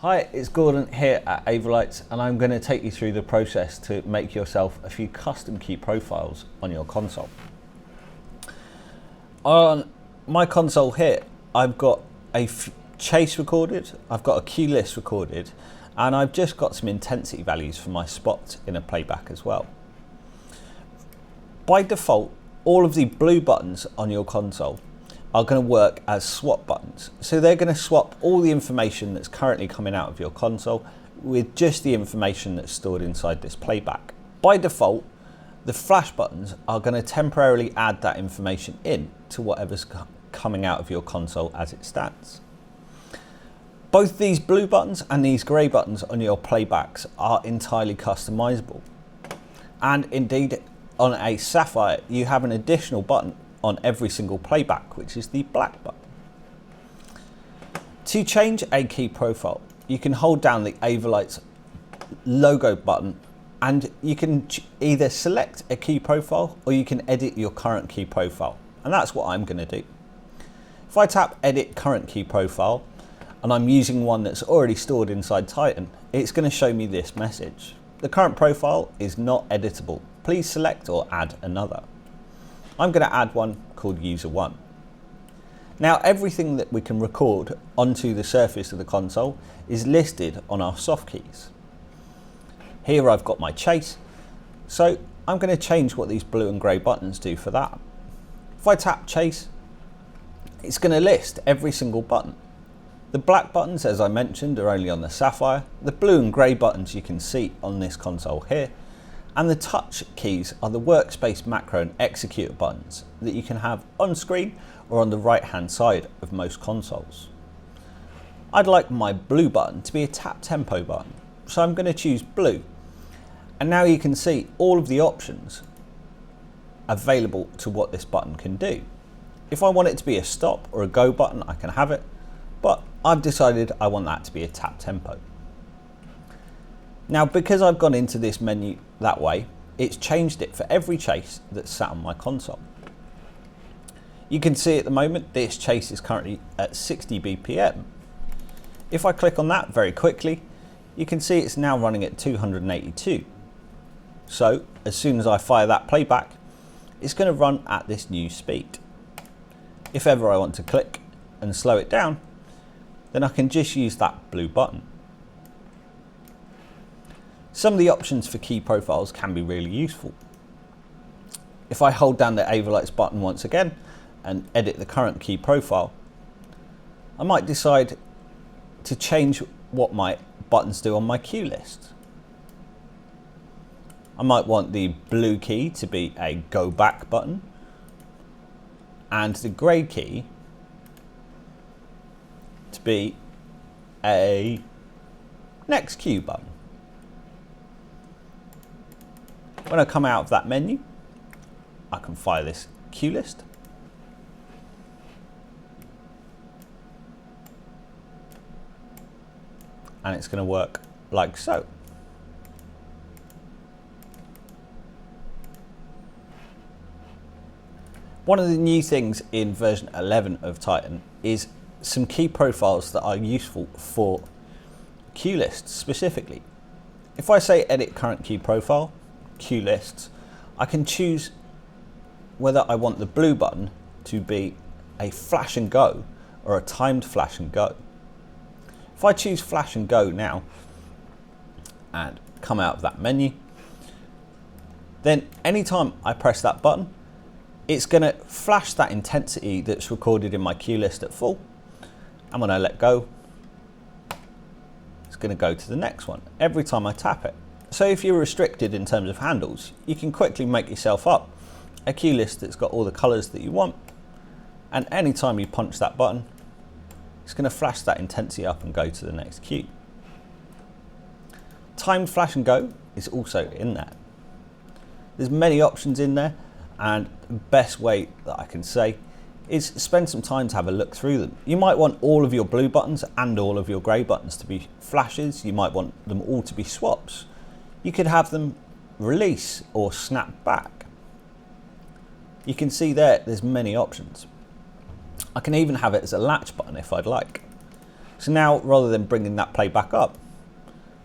Hi, it's Gordon here at Avolites, and I'm going to take you through the process to make yourself a few custom key profiles on your console. On my console here, I've got a chase recorded, I've got a cue list recorded, and I've just got some intensity values for my spots in a playback as well. By default, all of the blue buttons on your console are going to work as swap buttons. So they're going to swap all the information that's currently coming out of your console with just the information that's stored inside this playback. By default, the flash buttons are going to temporarily add that information in to whatever's coming out of your console as it stands. Both these blue buttons and these grey buttons on your playbacks are entirely customizable. And indeed, on a Sapphire, you have an additional button on every single playback, which is the black button. To change a key profile, you can hold down the Avolites logo button and you can either select a key profile or you can edit your current key profile. And that's what I'm going to do. If I tap edit current key profile and I'm using one that's already stored inside Titan, it's going to show me this message. The current profile is not editable. Please select or add another. I'm going to add one called user 1. Now everything that we can record onto the surface of the console is listed on our soft keys. Here I've got my chase, so I'm going to change what these blue and grey buttons do for that. If I tap chase, it's going to list every single button. The black buttons, as I mentioned, are only on the Sapphire. The blue and grey buttons you can see on this console here. And the touch keys are the workspace macro and executor buttons that you can have on screen or on the right hand side of most consoles. I'd like my blue button to be a tap tempo button, so I'm going to choose blue. And now you can see all of the options available to what this button can do. If I want it to be a stop or a go button, I can have it, but I've decided I want that to be a tap tempo. Now, because I've gone into this menu that way, it's changed it for every chase that's sat on my console. You can see at the moment this chase is currently at 60 BPM. If I click on that very quickly, you can see it's now running at 282. So as soon as I fire that playback, it's going to run at this new speed. If ever I want to click and slow it down, then I can just use that blue button. Some of the options for key profiles can be really useful. If I hold down the Avolites button once again and edit the current key profile, I might decide to change what my buttons do on my cue list. I might want the blue key to be a go back button and the grey key to be a next cue button. When I come out of that menu, I can fire this cue list. And it's going to work like so. One of the new things in version 11 of Titan is some key profiles that are useful for cue lists specifically. If I say edit current key profile, cue lists, I can choose whether I want the blue button to be a flash and go or a timed flash and go. If I choose flash and go now and come out of that menu, then anytime I press that button, it's going to flash that intensity that's recorded in my cue list at full, and when I let go, it's going to go to the next one every time I tap it. So if you're restricted in terms of handles, you can quickly make yourself up a cue list that's got all the colours that you want, and anytime you punch that button, it's going to flash that intensity up and go to the next cue. Timed flash and go is also in there. There's many options in there, and the best way that I can say is spend some time to have a look through them. You might want all of your blue buttons and all of your grey buttons to be flashes. You might want them all to be swaps. You could have them release or snap back. You can see there's many options. I can even have it as a latch button if I'd like. So now, rather than bringing that play back up,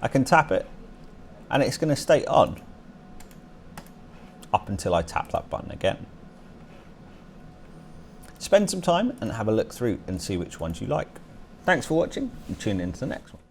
I can tap it and it's going to stay on up until I tap that button again. Spend some time and have a look through and see which ones you like. Thanks for watching and tune in to the next one.